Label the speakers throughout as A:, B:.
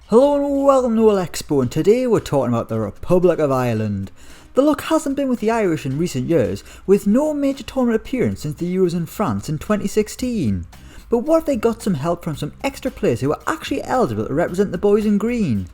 A: Hello and welcome to Elecspo, and today we're talking about the Republic of Ireland. The luck hasn't been with the Irish in recent years, with no major tournament appearance since the Euros in France in 2016. But what if they got some help from some extra players who are actually eligible to represent the boys in green?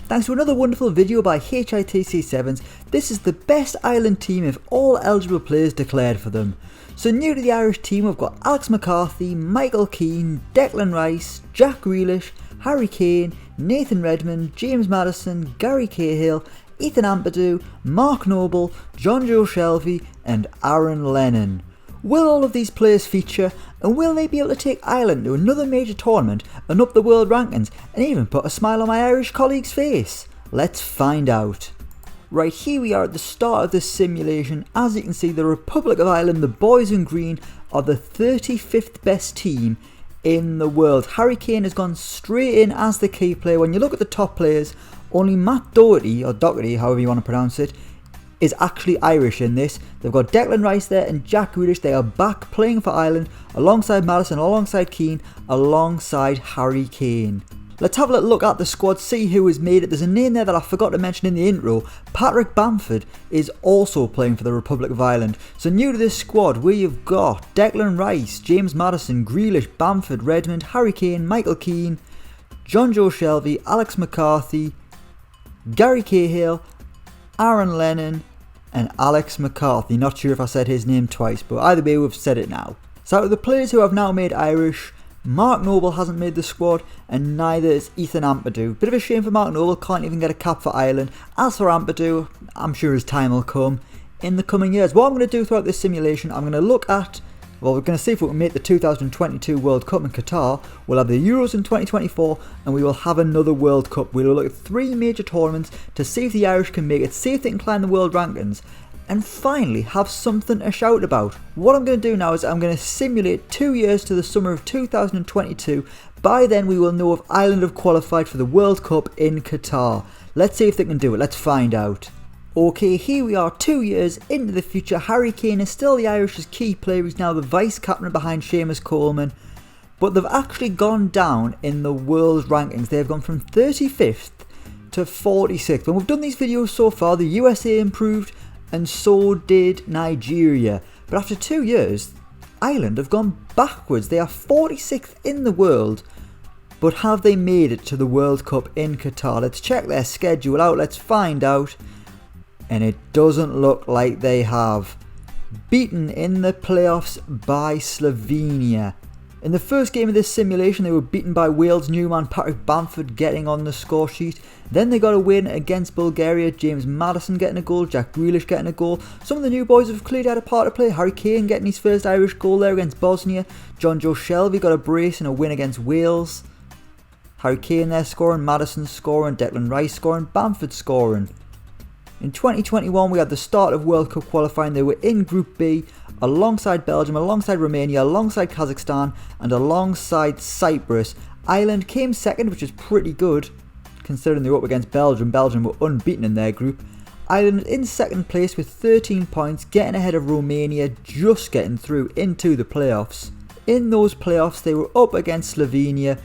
A: Thanks to another wonderful video by HITC7s, this is the best Ireland team if all eligible players declared for them. So new to the Irish team, we've got Alex McCarthy, Michael Keane, Declan Rice, Jack Grealish, Harry Kane, Nathan Redmond, James Maddison, Gary Cahill, Ethan Ampadu, Mark Noble, John Joe Shelvey and Aaron Lennon. Will all of these players feature, and will they be able to take Ireland to another major tournament and up the world rankings and even put a smile on my Irish colleague's face? Let's find out. Right, here we are at the start of this simulation. As you can see, the Republic of Ireland, the boys in green, are the 35th best team in the world. Harry Kane has gone straight in as the key player. When you look at the top players, only Matt Doherty, or Doherty, however you want to pronounce it, is actually Irish in this. They've got Declan Rice there and Jack Grealish. They are back playing for Ireland alongside Maddison, alongside Keane, alongside Harry Kane. Let's have a little look at the squad, see who has made it. There's a name there that I forgot to mention in the intro. Patrick Bamford is also playing for the Republic of Ireland. So new to this squad, we've got Declan Rice, James Maddison, Grealish, Bamford, Redmond, Harry Kane, Michael Keane, John Joe Shelvey, Alex McCarthy, Gary Cahill, Aaron Lennon and Alex McCarthy. Not sure if I said his name twice, but either way we've said it now. So out of the players who have now made Irish, Mark Noble hasn't made the squad and neither is Ethan Ampadu. Bit of a shame for Mark Noble, can't even get a cap for Ireland. As for Ampadu, I'm sure his time will come in the coming years. What I'm going to do throughout this simulation, I'm going to look at, well, we're going to see if we can make the 2022 World Cup in Qatar. We'll have the Euros in 2024 and we will have another World Cup. We'll look at 3 major tournaments to see if the Irish can make it, see if they can climb the world rankings, and finally have something to shout about. What I'm going to do now is I'm going to simulate 2 years to the summer of 2022. By then we will know if Ireland have qualified for the World Cup in Qatar. Let's see if they can do it, let's find out. Okay, here we are 2 years into the future. Harry Kane is still the Irish's key player. He's now the vice captain behind Seamus Coleman. But they've actually gone down in the world rankings. They've gone from 35th to 46th. When we've done these videos so far, the USA improved and so did Nigeria. But after 2 years, Ireland have gone backwards. They are 46th in the world. But have they made it to the World Cup in Qatar? Let's check their schedule out. Let's find out. And it doesn't look like they have. Beaten in the playoffs by Slovenia. In the first game of this simulation they were beaten by Wales, new man Patrick Bamford getting on the score sheet. Then they got a win against Bulgaria, James Maddison getting a goal, Jack Grealish getting a goal. Some of the new boys have clearly had a part to play. Harry Kane getting his first Irish goal there against Bosnia. John Joe Shelvey got a brace and a win against Wales. Harry Kane there scoring, Maddison scoring, Declan Rice scoring, Bamford scoring. In 2021 we had the start of World Cup qualifying. They were in Group B alongside Belgium, alongside Romania, alongside Kazakhstan and alongside Cyprus. Ireland came second, which is pretty good considering they were up against Belgium. Belgium were unbeaten in their group. Ireland in second place with 13 points, getting ahead of Romania, just getting through into the playoffs. In those playoffs they were up against Slovenia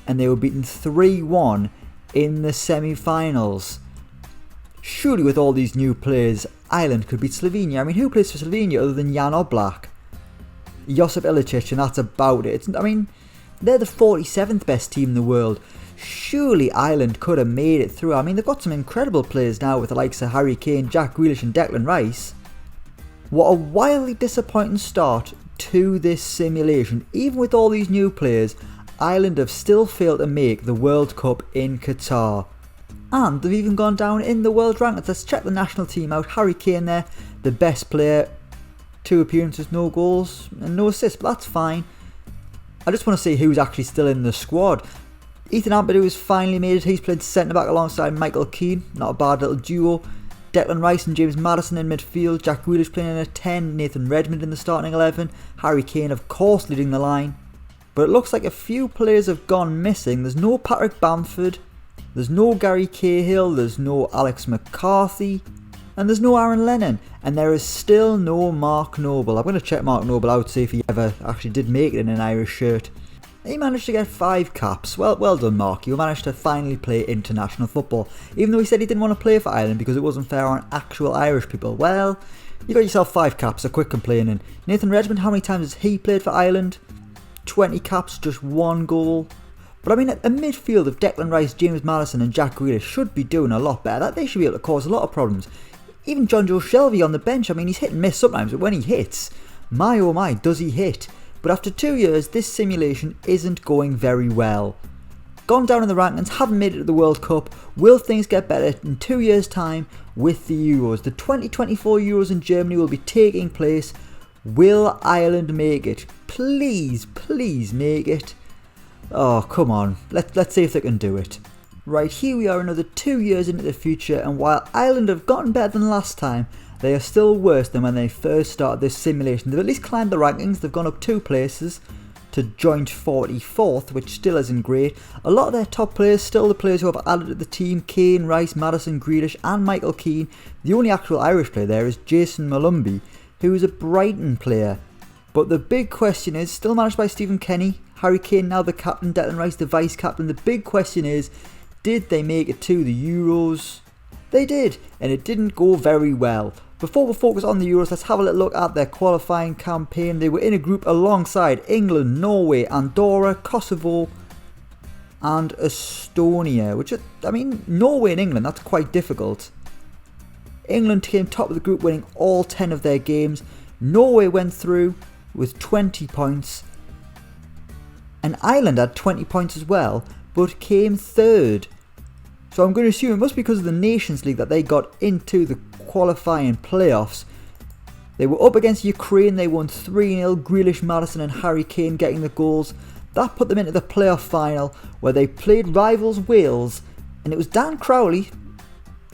A: and they were beaten 3-1 in the semi-finals. Surely with all these new players, Ireland could beat Slovenia. I mean, who plays for Slovenia other than Jan Oblak? Josip Ilicic, and that's about it. I mean, they're the 47th best team in the world. Surely Ireland could have made it through. I mean, they've got some incredible players now with the likes of Harry Kane, Jack Grealish and Declan Rice. What a wildly disappointing start to this simulation. Even with all these new players, Ireland have still failed to make the World Cup in Qatar. And they've even gone down in the world rankings. Let's check the national team out. Harry Kane there, the best player. 2 appearances, no goals and no assists, but that's fine. I just want to see who's actually still in the squad. Ethan Ampadu has finally made it. He's played centre back alongside Michael Keane. Not a bad little duo. Declan Rice and James Maddison in midfield. Jack Grealish playing in a 10. Nathan Redmond in the starting 11. Harry Kane of course leading the line. But it looks like a few players have gone missing. There's no Patrick Bamford. There's no Gary Cahill, there's no Alex McCarthy, and there's no Aaron Lennon, and there is still no Mark Noble. I'm going to check Mark Noble out, see if he ever actually did make it in an Irish shirt. He managed to get 5 caps. Well done, Mark. You managed to finally play international football. Even though he said he didn't want to play for Ireland because it wasn't fair on actual Irish people. Well, you got yourself 5 caps, so quit complaining. Nathan Redmond, how many times has he played for Ireland? 20 caps, just 1 goal. But I mean, a midfield of Declan Rice, James Maddison and Jack Grealish should be doing a lot better. They should be able to cause a lot of problems. Even John Joe Shelvey on the bench, I mean, he's hit and miss sometimes, but when he hits, my oh my, does he hit. But after 2 years, this simulation isn't going very well. Gone down in the rankings, haven't made it to the World Cup. Will things get better in 2 years' time with the Euros? The 2024 Euros in Germany will be taking place. Will Ireland make it? Please, please make it. Oh, come on. Let's see if they can do it. Right, here we are another 2 years into the future, and while Ireland have gotten better than last time, they are still worse than when they first started this simulation. They've at least climbed the rankings. They've gone up 2 places to joint 44th, which still isn't great. A lot of their top players, still the players who have added to the team: Kane, Rice, Maddison, Grealish and Michael Keane. The only actual Irish player there is Jason Malumbi, who is a Brighton player. But the big question is, still managed by Stephen Kenny, Harry Kane now the captain, Declan Rice the vice captain. The big question is, did they make it to the Euros? They did, and it didn't go very well. Before we focus on the Euros, let's have a little look at their qualifying campaign. They were in a group alongside England, Norway, Andorra, Kosovo and Estonia, which, I mean, Norway and England, that's quite difficult. England came top of the group, winning all 10 of their games. Norway went through with 20 points. And Ireland had 20 points as well, but came third. So I'm going to assume it must be because of the Nations League that they got into the qualifying playoffs. They were up against Ukraine, they won 3-0, Grealish, Maddison and Harry Kane getting the goals. That put them into the playoff final, where they played rivals Wales, and it was Dan Crowley,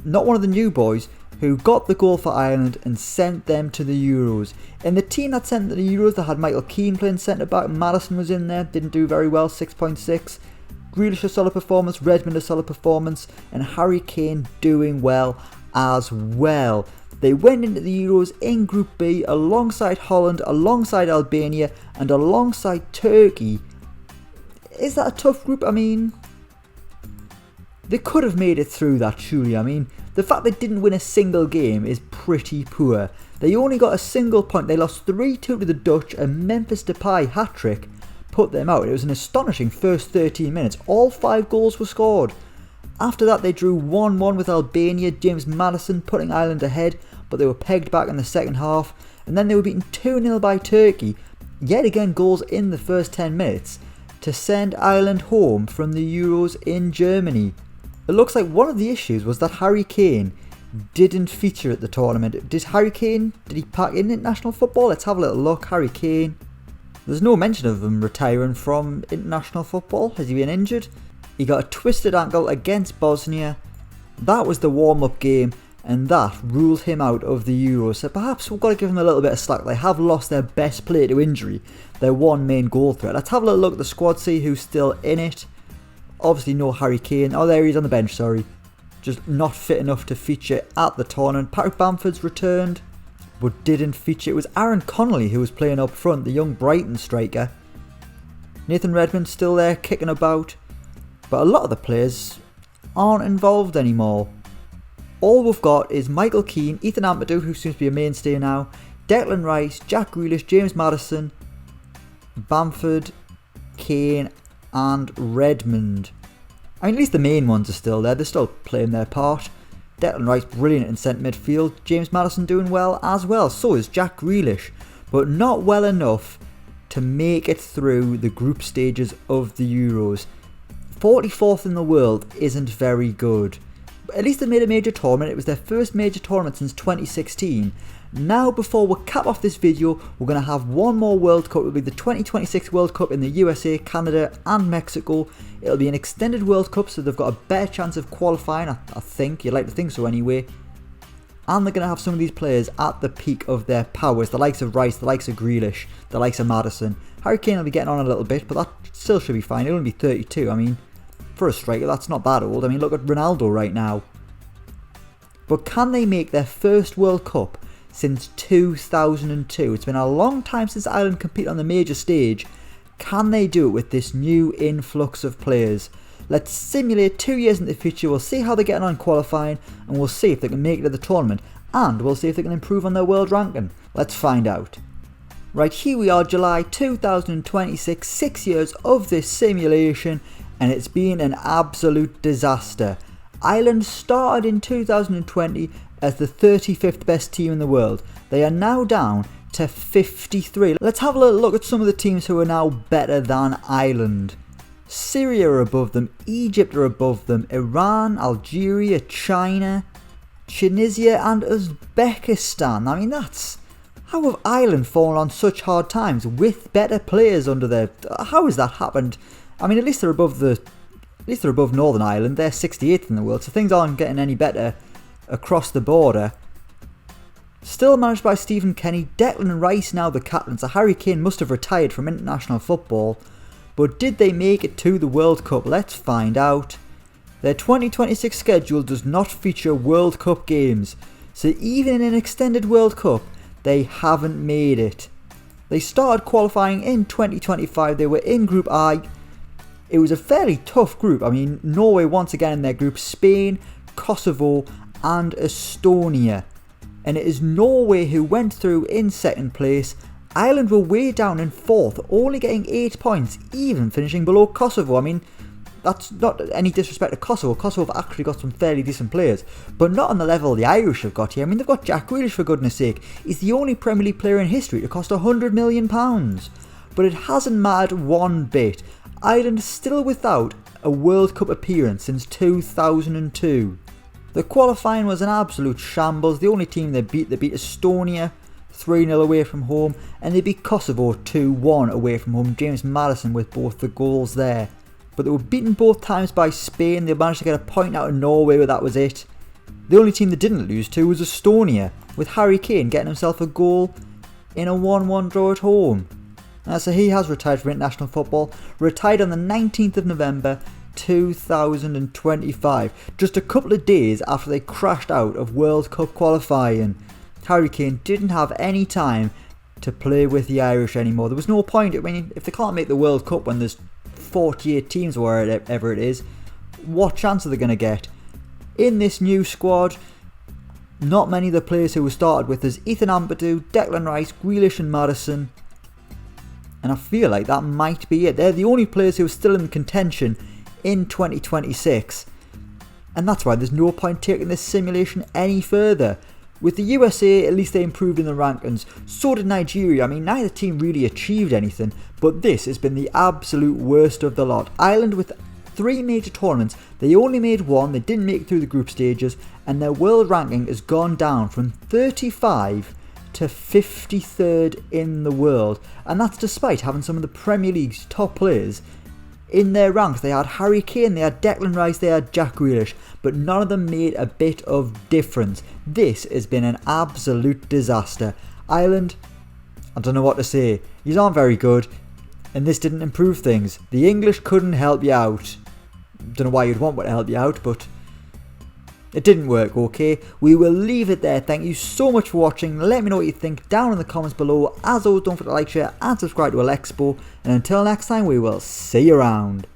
A: not one of the new boys, who got the goal for Ireland and sent them to the Euros. In the team that sent them to the Euros, they had Michael Keane playing centre back, Maddison was in there, didn't do very well, 6.6. Grealish a solid performance, Redmond a solid performance, and Harry Kane doing well as well. They went into the Euros in Group B alongside Holland, alongside Albania and alongside Turkey. Is that a tough group? I mean, they could have made it through that, surely. I mean, the fact they didn't win a single game is pretty poor. They only got a single point. They lost 3-2 to the Dutch. A Memphis Depay hat-trick put them out. It was an astonishing first 13 minutes. All 5 goals were scored. After that, they drew 1-1 with Albania, James Maddison putting Ireland ahead, but they were pegged back in the second half. And then they were beaten 2-0 by Turkey, yet again goals in the first 10 minutes, to send Ireland home from the Euros in Germany. It looks like one of the issues was that Harry Kane didn't feature at the tournament. Did he pack in international football? Let's have a little look. Harry Kane. There's no mention of him retiring from international football. Has he been injured? He got a twisted ankle against Bosnia. That was the warm-up game, and that ruled him out of the Euros. So perhaps we've got to give him a little bit of slack. They have lost their best player to injury, their one main goal threat. Let's have a little look at the squad, see who's still in it. Obviously no Harry Kane. Oh, there he is on the bench, sorry. Just not fit enough to feature at the tournament. Patrick Bamford's returned, but didn't feature. It was Aaron Connolly who was playing up front, the young Brighton striker. Nathan Redmond still there, kicking about. But a lot of the players aren't involved anymore. All we've got is Michael Keane, Ethan Ampadu, who seems to be a mainstay now, Declan Rice, Jack Grealish, James Maddison, Bamford, Kane and Redmond. I mean, at least the main ones are still there. They're still playing their part. Declan Rice brilliant in centre midfield. James Maddison doing well as well. So is Jack Grealish. But not well enough to make it through the group stages of the Euros. 44th in the world isn't very good. But at least they made a major tournament. It was their first major tournament since 2016. Now, before we cap off this video, we're going to have one more World Cup. It will be the 2026 World Cup in the USA, Canada and Mexico. It'll be an extended World Cup, so they've got a better chance of qualifying, I think. You'd like to think so anyway. And they're going to have some of these players at the peak of their powers. The likes of Rice, the likes of Grealish, the likes of Maddison. Harry Kane will be getting on a little bit, but that still should be fine. He'll only be 32. I mean, for a striker, that's not that old. I mean, look at Ronaldo right now. But can they make their first World Cup since 2002? It's been a long time since Ireland competed on the major stage. Can they do it with this new influx of players? Let's simulate 2 years in the future. We'll see how they're getting on qualifying, and we'll see if they can make it to the tournament, and we'll see if they can improve on their world ranking. Let's find out. Right, here we are, July 2026, 6 years of this simulation, and it's been an absolute disaster. Ireland started in 2020 as the 35th best team in the world. They are now down to 53. Let's have a little look at some of the teams who are now better than Ireland. Syria are above them, Egypt are above them, Iran, Algeria, China, Tunisia and Uzbekistan. I mean, how have Ireland fallen on such hard times with better players under their... How has that happened? I mean, at least they're above Northern Ireland. They're 68th in the world, so things aren't getting any better across the border. Still managed by Stephen Kenny, Declan Rice now the captain, so Harry Kane must have retired from international football. But did they make it to the World Cup? Let's find out. Their 2026 schedule does not feature World Cup games, so even in an extended World Cup, they haven't made it. They started qualifying in 2025, they were in Group I. It was a fairly tough group. I mean, Norway once again in their group, Spain, Kosovo and Estonia. And it is Norway who went through in second place. Ireland were way down in fourth, only getting 8 points, even finishing below Kosovo. I mean, that's not any disrespect to Kosovo. Kosovo have actually got some fairly decent players, but not on the level the Irish have got here. I mean, they've got Jack Grealish, for goodness sake. He's the only Premier League player in history to cost £100 million. But it hasn't mattered one bit. Ireland is still without a World Cup appearance since 2002. The qualifying was an absolute shambles. The only team they beat Estonia 3-0 away from home, and they beat Kosovo 2-1 away from home. James Maddison with both the goals there. But they were beaten both times by Spain. They managed to get a point out of Norway, but that was it. The only team they didn't lose to was Estonia, with Harry Kane getting himself a goal in a 1-1 draw at home. So he has retired from international football, retired on the 19th of November 2025, just a couple of days after they crashed out of World Cup qualifying. Harry Kane didn't have any time to play with the Irish anymore. There was no point. I mean, if they can't make the World Cup when there's 48 teams or wherever it is, what chance are they going to get? In this new squad, not many of the players who were started with is Ethan Ampadu, Declan Rice, Grealish and Maddison. And I feel like that might be it. They're the only players who are still in contention in 2026. And that's why there's no point taking this simulation any further. With the USA, at least they improved in the rankings. So did Nigeria. I mean, neither team really achieved anything, but this has been the absolute worst of the lot. Ireland with 3 major tournaments, they only made 1, they didn't make it through the group stages, and their world ranking has gone down from 35 to 53rd in the world. And that's despite having some of the Premier League's top players in their ranks. They had Harry Kane, they had Declan Rice, they had Jack Grealish, but none of them made a bit of difference. This has been an absolute disaster. Ireland, I don't know what to say. You aren't very good, and this didn't improve things. The English couldn't help you out. Don't know why you'd want one to help you out, but it didn't work, okay? We will leave it there. Thank you so much for watching. Let me know what you think down in the comments below. As always, don't forget to like, share and subscribe to Elecspo. And until next time, we will see you around.